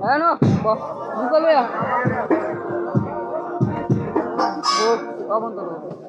Ano? Buka ya. Oh, apa tuh?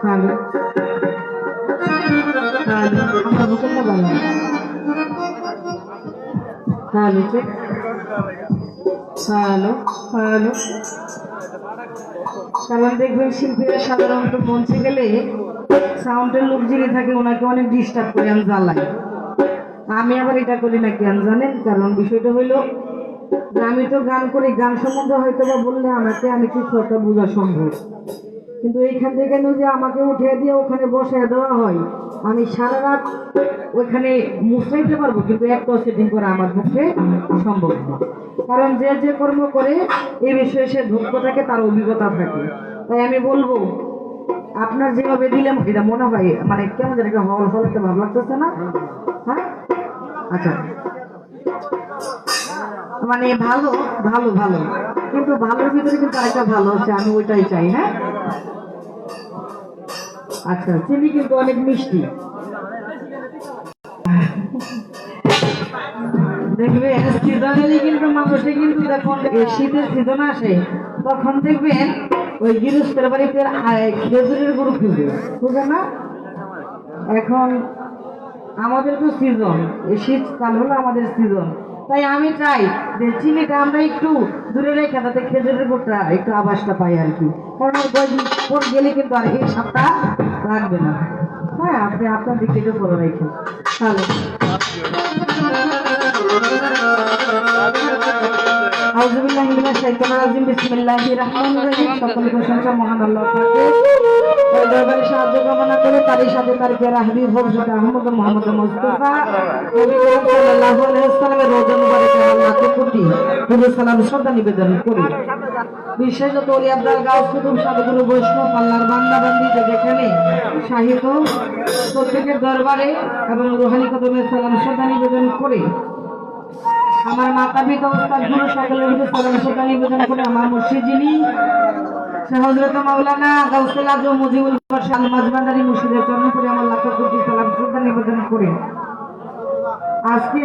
Hello hello আমার হোটেলটা ভালো হ্যালো চেক হ্যালো হ্যালো কারণ দেখবেন শিল্পীরা সাধারণত মঞ্চে গেলে সাউন্ডের লোক যিনি থাকে ওনাকে অনেক ডিস্টার্ব করে আমি জ্বালাই। আমি আবার এটা করি না কেন জানেন? কারণ বিষয়টা হইল যে আমি তো গান করি, গান সম্বন্ধে হয়তো বা বললে আমি কিছু একটা বোঝা সম্ভব, কিন্তু এইখান থেকে যে আমাকে উঠিয়ে দিয়ে ওখানে বসে দেওয়া হয়, আমি সারা রাত ওইখানে মুছাইতে পারবো কিন্তু একটা সেটিং করা আমার পক্ষে সম্ভব না। কারণ যে যে কর্ম করে এই বিষয়ে সে দক্ষ থাকে, তার অভিজ্ঞতা থাকে। তাই আমি বলবো আপনার যেভাবে দিলাম এটা মনে হয় মানে কেমন যেন একটা হল হলতে ভালো লাগতেছে না? হ্যাঁ আচ্ছা, মানে ভালো ভালো ভালো, কিন্তু ভালোর ভিতরে কিন্তু আরেকটা ভালো হচ্ছে, আমি ওইটাই চাই। হ্যাঁ আচ্ছা, চিনি কিন্তু অনেক মিষ্টি। দেখবেন সিজনালি কিন্তু মানুষে কিন্তু যখন শীতের সিজন আসে তখন দেখবেন ওই গৃহস্থের বাড়িতে খেজুরের গরু খুঁজে না। এখন আমাদের তো সিজন, এই শীতকাল হলো আমাদের সিজন, তাই আমি চাই যে চিনিটা আমরা একটু দূরে রেখে তাতে খেজুরের গুড়টা একটু আভাসটা পাই আর কি। কারণ পর গেলে কিন্তু আর এই স্বাদটা লাগবে না। হ্যাঁ আপনি আপনার দিক থেকে করে রেখেন। হ্যালো আউযুবিল্লাহি মিনাশ শাইতানির রাজিম, বিসমিল্লাহির রহমানির রহিম। সকল প্রশংসা মহান আল্লাহ পাকের। তার দরবারে সাহায্য কামনা করে তারই সাথে তার প্রিয় হাবিব হযরত আহমদ মুহাম্মদ মুস্তাফা নবী করিম সাল্লাল্লাহু আলাইহি ওয়াসাল্লামের রোজা মুবারকে লাখো কোটি দুরূদ সালাম শ্রদ্ধা নিবেদন করি। বিশেষত ওলি আব্দুল গাউস কুতুব সাধুগুরু বৈষ্ণব আল্লাহর বান্দা বান্দি যেখানে শাহিদ প্রত্যেকের দরবারে এবং রুহানি কদমে সালাম শ্রদ্ধা নিবেদন করে আমার মাতা পিতা উস্তাদ গুরু সকলের প্রতি সালাম শ্রদ্ধা নিবেদন করে আমার মুর্শিদ যিনি হযরত মাওলানা গাউসুল আজম মুজিবুল বাশার মাজবান্দারি মুর্শিদের চরণে পড়ে আমার লাখো কোটি সালাম শ্রদ্ধা নিবেদন করে আজকে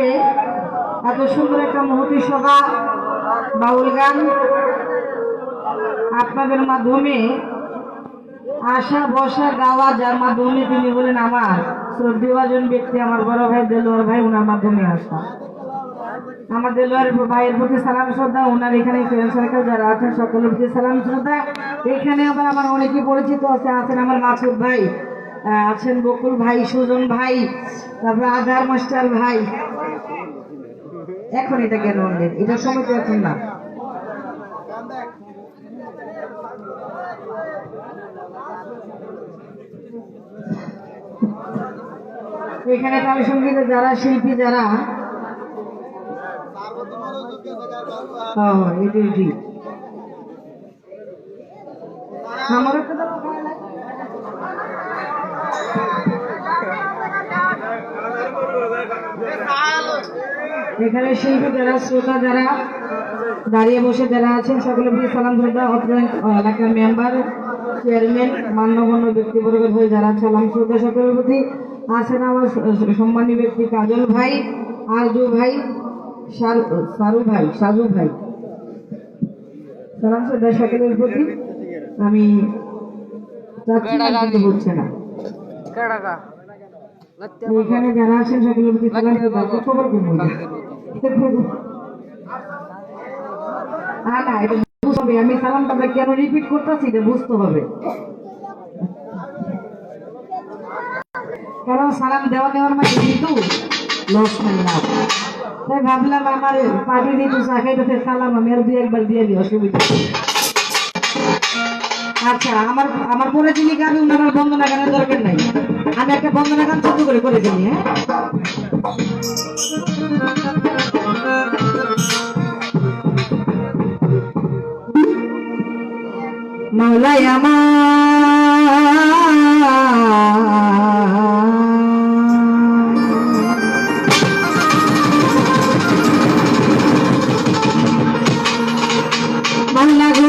এত সুন্দর একটা মহতী সভা বাউল গান আপনাদের মাধ্যমে আশা বসা গাওয়া, যার মাধ্যমে তিনি বলেন আমার শ্রদ্ধেয়ভাজন ব্যক্তি আমার বড় ভাই দেলোয়ার ভাই, ওনার মাধ্যমে আসা। আমার দেলোয়ার ভাইয়ের প্রতি সালাম শ্রদ্ধা, ওনার এখানে ফ্রেন্ড সার্কেল যারা আছেন সকলের প্রতি সালাম শ্রদ্ধা। এখানে আবার আমার অনেকে পরিচিত আছে, আছেন আমার মাসুদ ভাই, আছেন বকুল ভাই, সুজন ভাই, তারপরে আজহার মাস্টার ভাই। এখন এটা কেন অন্যের, এটার সময় তো এখন না। এখানে তাল সঙ্গীতে যারা শিল্পী যারা আমার এখানে শিল্পী যারা শ্রোতা যারা দাঁড়িয়ে বসে যারা আছেন সকলের প্রতি সালাম শ্রদ্ধা। এলাকার মেম্বার চেয়ারম্যান মান্যগণ্য ব্যক্তিবর্গের হয়ে যারা সালাম শ্রদ্ধা সকলের প্রতি আছেন আমার সম্মানী ব্যক্তি কাজল ভাই, আরজু ভাই, সারু ভাই, সাজু ভাই, সালাম শ্রদ্ধা সকলের প্রতি। আমি হচ্ছে না এখানে যারা আছেন সকলের প্রতি সালাম শ্রদ্ধা। খবর করবো না এটা বুঝতে হবে, আমি সালামটা কেন রিপিট করতেছি এটা বুঝতে হবে। কারণ সালাম দেওয়া নেওয়ার মানে কিন্তু লস নাই না, তাই ভাবলাম আমার পার্টি দিতে চাকাইতে সালাম আমি আর দুই একবার দিয়ে দিই, অসুবিধা। আচ্ছা আমার পরে যিনি গান ওনার বন্দনা গানের দরকার নাই, আমি একটা বন্দনা গান ছোট করে দিই। হ্যাঁ মাওলাই মাওলা গো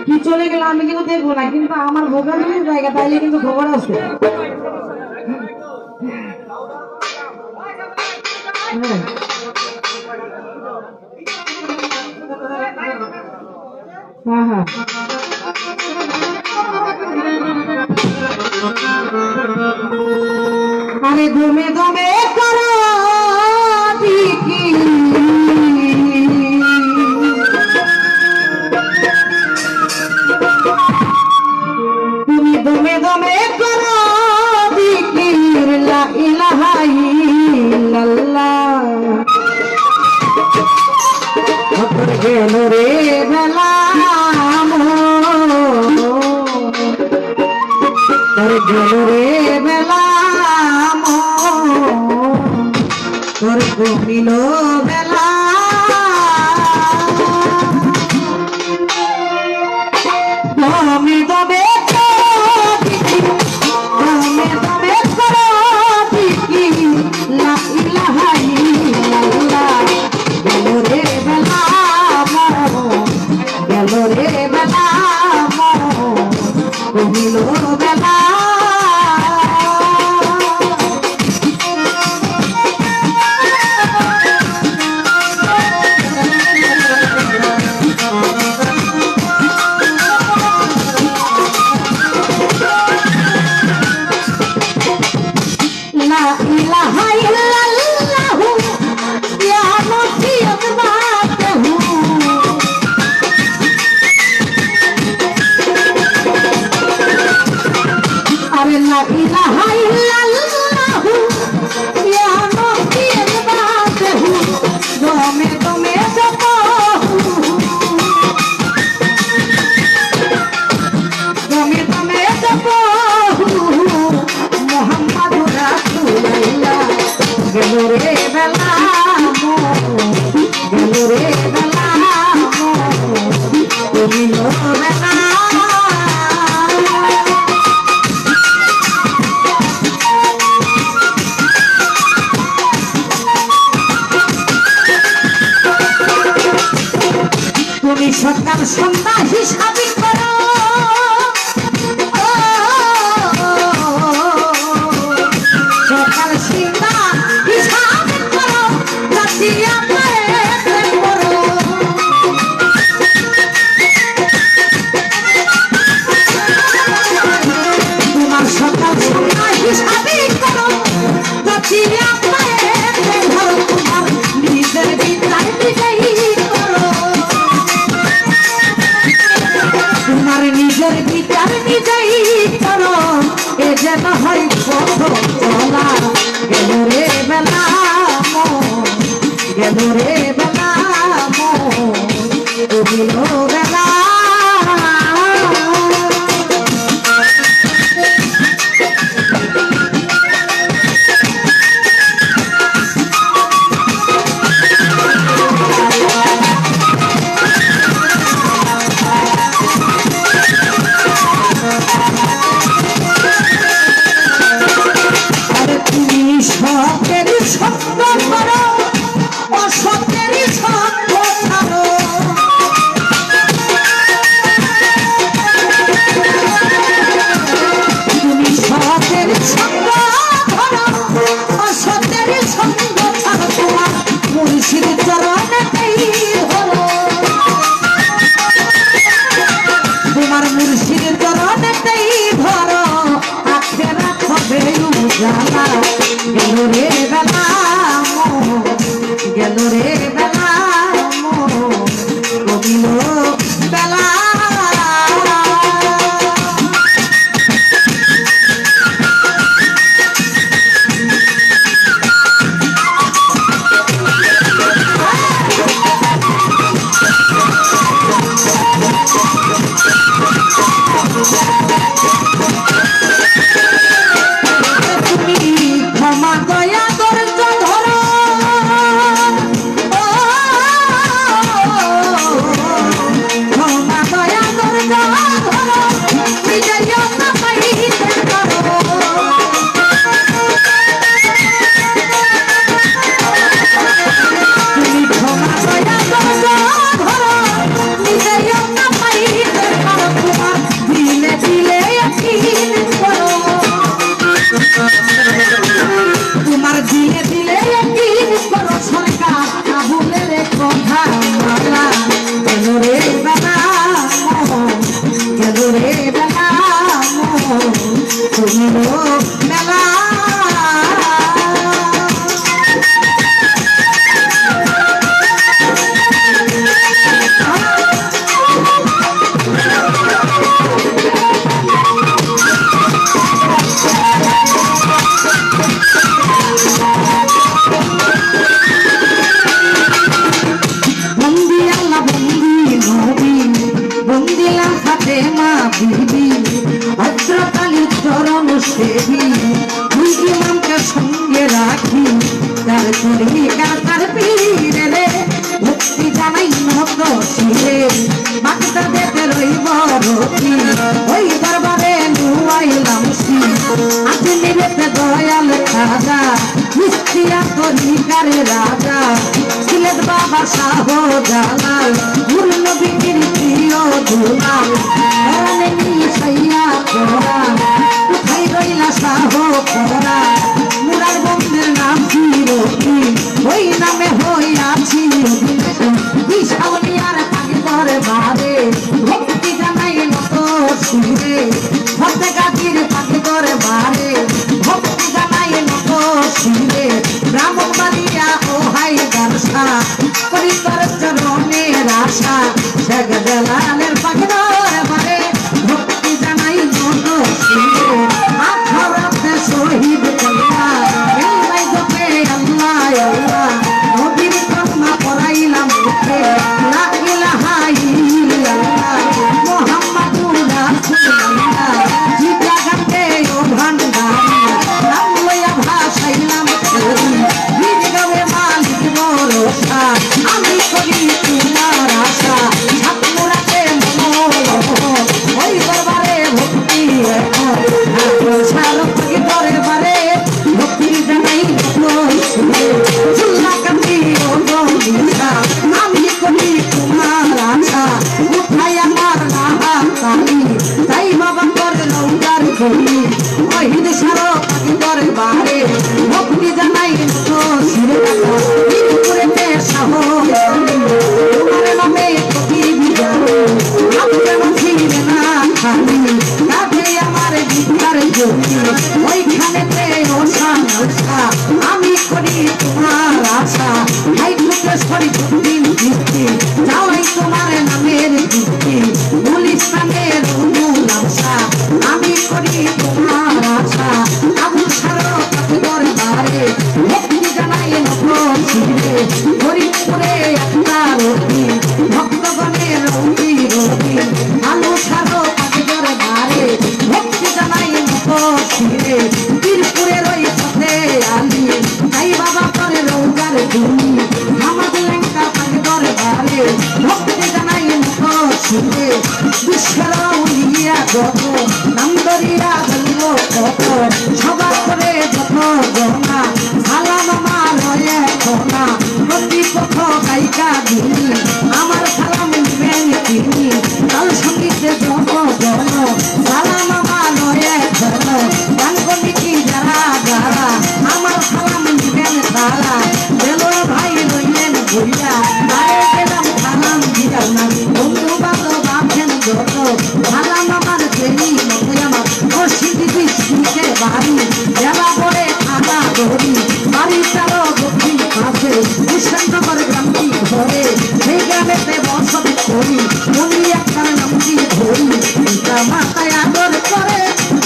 কি চলে গেল আমি কিন্তু দেখবো না, কিন্তু আমার ভোগান্তির জায়গা তাইলে কিন্তু খবর আছে। হ্যাঁ হ্যাঁ আরে দমে দমে করো দিকি তুমি দমে দমে করো দিকির লা ইলাহা ইল্লাল্লাহ গেল রে বেলা গেল রে বেলা তোর কমিল বেলা দমে দমে দমে দমে করো দিকি লা ইলাহা ইল্লাল্লাহ গেল রে বেলা গেল রে বেলা কমিল বেলা সকাল সন্ধ্যা হিসাবি করো সকাল সন্ধ্যা হিসাবি করো রাতিয়া করো তোমার সকাল সন্ধ্যা হিসাবি করো রাতিয়া ধরো তোমার নিজের বিচার নিজেই নিজের বিচার নিজেই করো এ যেন হয় পথ চলা গেল রে বেলা গেল রে বেলা কহিল বেলা গেল রে বেলা কমিল বেলা তুমি ক্ষমা দয়া দর্জন সেবি দুই ইমামকে সঙ্গে রাখি তার তরিকার তার পীরে রে ভক্তি জানাই নত শিরে বাকিটা দেখে রইব রতি ওই দরবারে নুয়াইলাম শি আজি নিবেতে দয়াল খাজা মিষ্টিয়া তরিকার রাজা সিলেট বাবা শাহ জালাল গুরু নবীর প্রিয় দুলাল ধরনে নিয়ে সাইয়া করা কোথায় রইলা শাহ করা মুরার বন্ধের নাম চিরকি ওই নামে হইয়াছি বিশাউলিয়ার পাখি করে বারে ভক্তি জানাই নত শিরে ভক্তে গাছির পাখি করে বারে ভক্তি জানাই নত শিরে ব্রাহ্মণবাড়িয়া ও হাই দর্শা করি তোর চরণের আশা শেখ জালালের পাখি করে বারে ভক্তি জানাই নত শিরে আখরাতে শহীদ কল্লা এই নাই জপে আল্লাহ আল্লাহ নবীর কলমা পড়াইলাম মুখে লা ইলাহা ইল্লাল্লাহ মুহাম্মাদুর রাসূলুল্লাহ জিতা গাতে ও ভান্ডারি নাম লইয়া ভাসাইলাম বীর গাবে মালিক ভরসা আমি করি তোমার আশা ছাত্ররাতে মনোল ওই দরবারে ভক্তি সারক করে বারে ভক্তি জানাই চুল্লা কান্দি ও গঙ্গা আমি করি তোমার আশা উঠাই আমার নাহা কালি তাই বাবা করে লৌকার করি ওহিদ সারক করে বারে ভক্তি জানাই শিরে কাকা করে সাহস তোমার নামে কবি বিজানো আপনি মাঝিরে না খালি কাঁধে আমার বিদ্যার জ্যোতি ওইখানেতে ওষান ওষা আমি করি তোমার আশা হাই মুকেশ্বরী দিন কীর্তি যাওয়াই তোমার নামের কীর্তি গুলিস্তানের অনুলাসা আমি করি তোমার আশা আবু সারো কাপড় বারে ভক্তি জানাই নতুন শিরে ফরিদপুরে একটা রতি ভক্তগণের রতি রতি আলু সারো কাপড় বারে ভক্তি জানাই নতুন শিরে বীরপুরের ওই পথে আলি তাই বাবা করে রৌকার ধুনি আমাদের লেঙ্কা কাপড় বারে ভক্তি জানাই নতুন শিরে বিশ্বের উলিয়া যত নাম দরিয়া গল্প কত সবার করে যত গহনা সালাম আমার রয়ে খোনা প্রতিপক্ষ গায়িকা দিনি আমার সালাম নিবেন তিনি তাল সঙ্গীতে যত জন সালাম আমার রয়ে খন গান কমিটি যারা যারা আমার সালাম নিবেন তারা বেলো ভাই রইলেন ঘুরিয়া আরে গেলাম সালাম দিলাম না বন্ধু বান্ধব আছেন যত সালাম আমার প্রেমী মতো আমার মসজিদ বিষ্ণুকে বাড়ি জেলা পড়ে থানা ধরি বাড়ি চালো দক্ষিণ পাশে কৃষ্ণনগর গ্রামটি ধরে সেই গ্রামেতে বসতি করি উনি একটা নামটি ধরি পিতা মাতায় আদর করে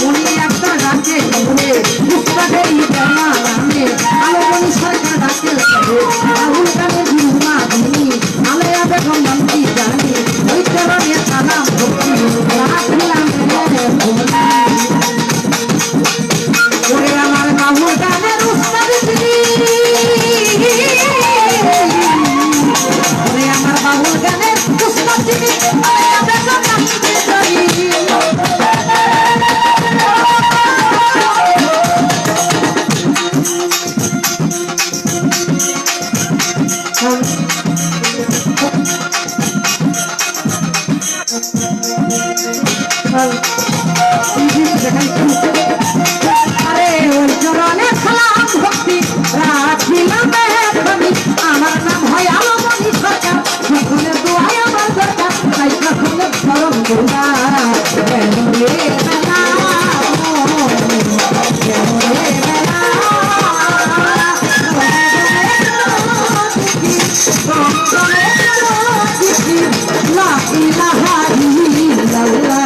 উনি একটা ডাকে ধরে পুষ্পাদেরই বেমা নামে আলোমণি সরকার ডাকে ধরে রাহুল গান্ধী ঘুমা দিনি আলেয়া বেগম নামটি জানি ওই চরণে সালাম ভক্তি রাখলাম ওরে আমার বাবুর গানের উস্তাদ তিনি ওরে আমার বাবুর গানের উস্তাদ তিনি আলেয়া বেগম নামটি জানি আরে ওই চরণে সালাম ভক্তি রাখিলাম এখনি আমার নাম হয় আলোমণি সরকার সকলে দোয়াই আমার দরকার তাই সকলে স্মরণ করবা লা ইলাহা ইল্লাল্লাহ